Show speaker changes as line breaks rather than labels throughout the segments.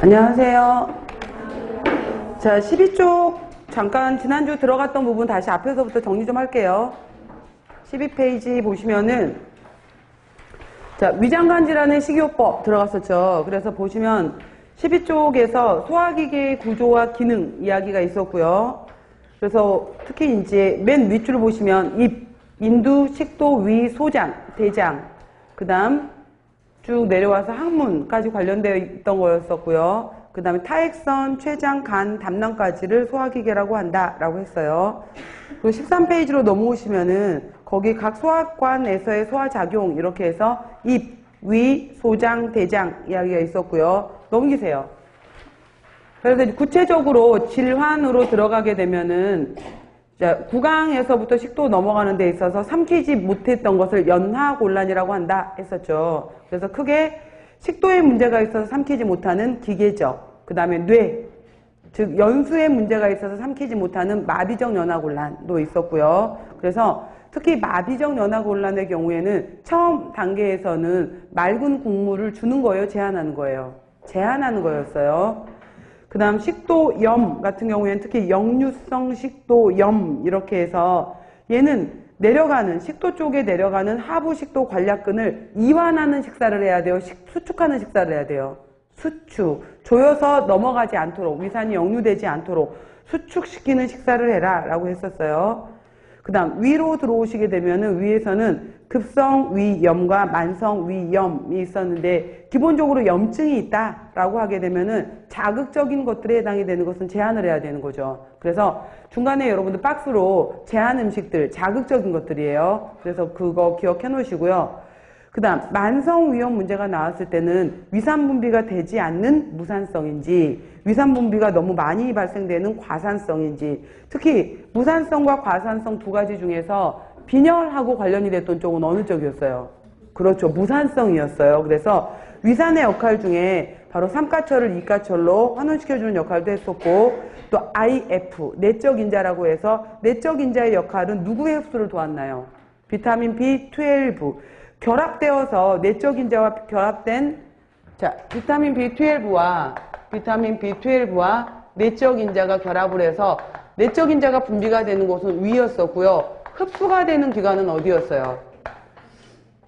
안녕하세요. 자, 12쪽 잠깐 지난주 들어갔던 부분 다시 앞에서부터 정리 좀 할게요. 12페이지 보시면은 자, 위장관지라는 식이요법 들어갔었죠. 그래서 보시면 12쪽에서 소화기계의 구조와 기능 이야기가 있었고요. 그래서 특히 이제 맨 윗줄을 보시면 입, 인두, 식도, 위, 소장, 대장, 그 다음 쭉 내려와서 항문까지 관련되어 있던 거였었고요. 그 다음에 타액선, 췌장, 간, 담낭까지를 소화기계라고 한다라고 했어요. 그리고 13페이지로 넘어오시면은 거기 각 소화관에서의 소화작용 이렇게 해서 입, 위, 소장, 대장 이야기가 있었고요. 넘기세요. 그래서 구체적으로 질환으로 들어가게 되면은 자, 구강에서부터 식도 넘어가는 데 있어서 삼키지 못했던 것을 연하곤란이라고 한다 했었죠. 그래서 크게 식도에 문제가 있어서 삼키지 못하는 기계적, 그 다음에 뇌, 즉 연수에 문제가 있어서 삼키지 못하는 마비적 연하곤란도 있었고요. 그래서 특히 마비적 연하곤란의 경우에는 처음 단계에서는 맑은 국물을 주는 거예요, 제한하는 거예요. 제한하는 거였어요. 그 다음 식도염 같은 경우에는 특히 역류성 식도염 이렇게 해서 얘는 내려가는 식도 쪽에 내려가는 하부 식도 관략근을 이완하는 식사를 해야 돼요. 수축하는 식사를 해야 돼요. 수축, 조여서 넘어가지 않도록, 위산이 역류되지 않도록 수축시키는 식사를 해라 라고 했었어요. 그 다음 위로 들어오시게 되면은 위에서는 급성 위염과 만성 위염이 있었는데 기본적으로 염증이 있다라고 하게 되면은 자극적인 것들에 해당이 되는 것은 제한을 해야 되는 거죠. 그래서 중간에 여러분들 박스로 제한 음식들, 자극적인 것들이에요. 그래서 그거 기억해 놓으시고요. 그 다음 만성 위염 문제가 나왔을 때는 위산 분비가 되지 않는 무산성인지 위산 분비가 너무 많이 발생되는 과산성인지 특히 무산성과 과산성 두 가지 중에서 빈혈하고 관련이 됐던 쪽은 어느 쪽이었어요? 그렇죠. 무산성이었어요. 그래서 위산의 역할 중에 바로 삼가철을 이가철로 환원시켜주는 역할도 했었고 또 IF, 내적 인자라고 해서 내적 인자의 역할은 누구의 흡수를 도왔나요? 비타민 B12 결합되어서 내적 인자와 결합된 자 비타민 B12와 내적 인자가 결합을 해서 내적 인자가 분비가 되는 곳은 위였었고요. 흡수가 되는 기관은 어디였어요?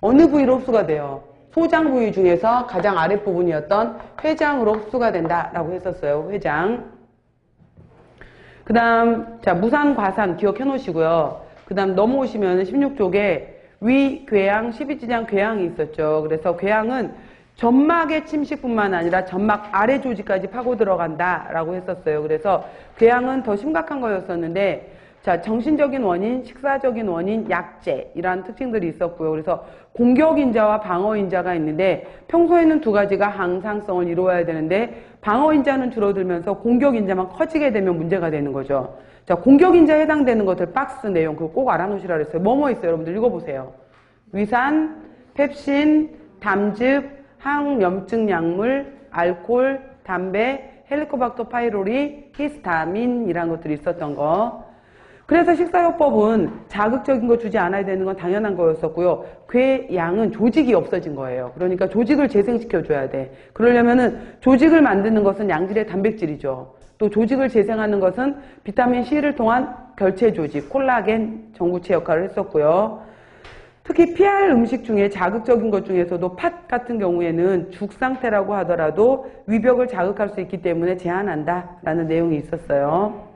어느 부위로 흡수가 돼요? 소장 부위 중에서 가장 아랫부분이었던 회장으로 흡수가 된다라고 했었어요. 회장. 그 다음 자 무산, 과산 기억해 놓으시고요. 그 다음 넘어오시면 16쪽에 위, 궤양, 12지장 궤양이 있었죠. 그래서 궤양은 점막의 침식뿐만 아니라 점막 아래 조직까지 파고 들어간다라고 했었어요. 그래서 궤양은 더 심각한 거였었는데 자, 정신적인 원인, 식사적인 원인, 약제 이러한 특징들이 있었고요. 그래서 공격인자와 방어인자가 있는데 평소에는 두 가지가 항상성을 이루어야 되는데 방어인자는 줄어들면서 공격인자만 커지게 되면 문제가 되는 거죠. 자, 공격인자에 해당되는 것들 박스 내용 그거 꼭 알아놓으시라 그랬어요. 뭐뭐 있어요? 여러분들 읽어보세요. 위산, 펩신, 담즙, 항염증 약물, 알코올, 담배, 헬리코박터 파이로리, 히스타민이라는 것들이 있었던 거. 그래서 식사요법은 자극적인 거 주지 않아야 되는 건 당연한 거였었고요. 궤양은 조직이 없어진 거예요. 그러니까 조직을 재생시켜줘야 돼. 그러려면은 조직을 만드는 것은 양질의 단백질이죠. 또 조직을 재생하는 것은 비타민 C를 통한 결체 조직, 콜라겐, 전구체 역할을 했었고요. 특히 피할 음식 중에 자극적인 것 중에서도 팥 같은 경우에는 죽 상태라고 하더라도 위벽을 자극할 수 있기 때문에 제한한다라는 내용이 있었어요.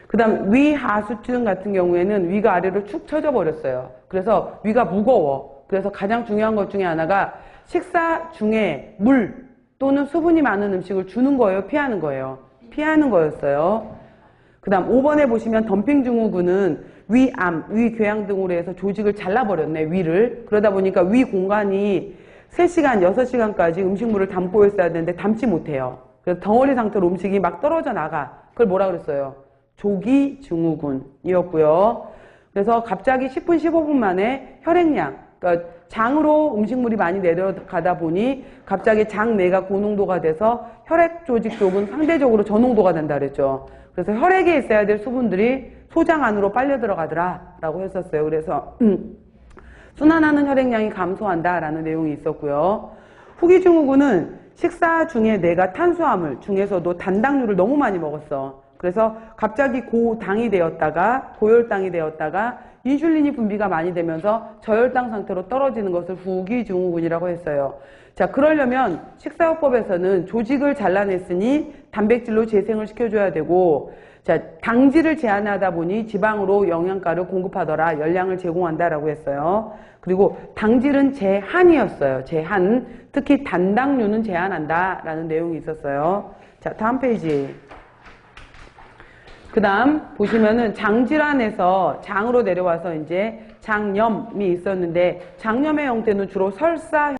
그 다음 위하수증 같은 경우에는 위가 아래로 축 처져 버렸어요. 그래서 위가 무거워. 그래서 가장 중요한 것 중에 하나가 식사 중에 물 또는 수분이 많은 음식을 주는 거예요? 피하는 거예요? 피하는 거였어요. 그 다음 5번에 보시면 덤핑 증후군은 위암, 위궤양 등으로 해서 조직을 잘라버렸네, 위를. 그러다 보니까 위 공간이 3시간, 6시간까지 음식물을 담고 있어야 되는데 담지 못해요. 그래서 덩어리 상태로 음식이 막 떨어져 나가. 그걸 뭐라 그랬어요? 조기 증후군이었고요. 그래서 갑자기 10분, 15분 만에 혈액량, 그러니까 장으로 음식물이 많이 내려가다 보니 갑자기 장 내가 고농도가 돼서 혈액 조직 쪽은 상대적으로 저농도가 된다 그랬죠. 그래서 혈액에 있어야 될 수분들이 소장 안으로 빨려 들어가더라 라고 했었어요. 그래서 순환하는 혈액량이 감소한다 라는 내용이 있었고요. 후기 증후군은 식사 중에 내가 탄수화물 중에서도 단당류를 너무 많이 먹었어. 그래서 갑자기 고당이 되었다가 고혈당이 되었다가 인슐린이 분비가 많이 되면서 저혈당 상태로 떨어지는 것을 후기증후군이라고 했어요. 자, 그러려면 식사요법에서는 조직을 잘라냈으니 단백질로 재생을 시켜줘야 되고, 자, 당질을 제한하다 보니 지방으로 영양가를 공급하더라, 열량을 제공한다라고 했어요. 그리고 당질은 제한이었어요. 제한. 특히 단당류는 제한한다라는 내용이 있었어요. 자, 다음 페이지. 그 다음 보시면은 장질환에서 장으로 내려와서 이제 장염이 있었는데, 장염의 형태는 주로 설사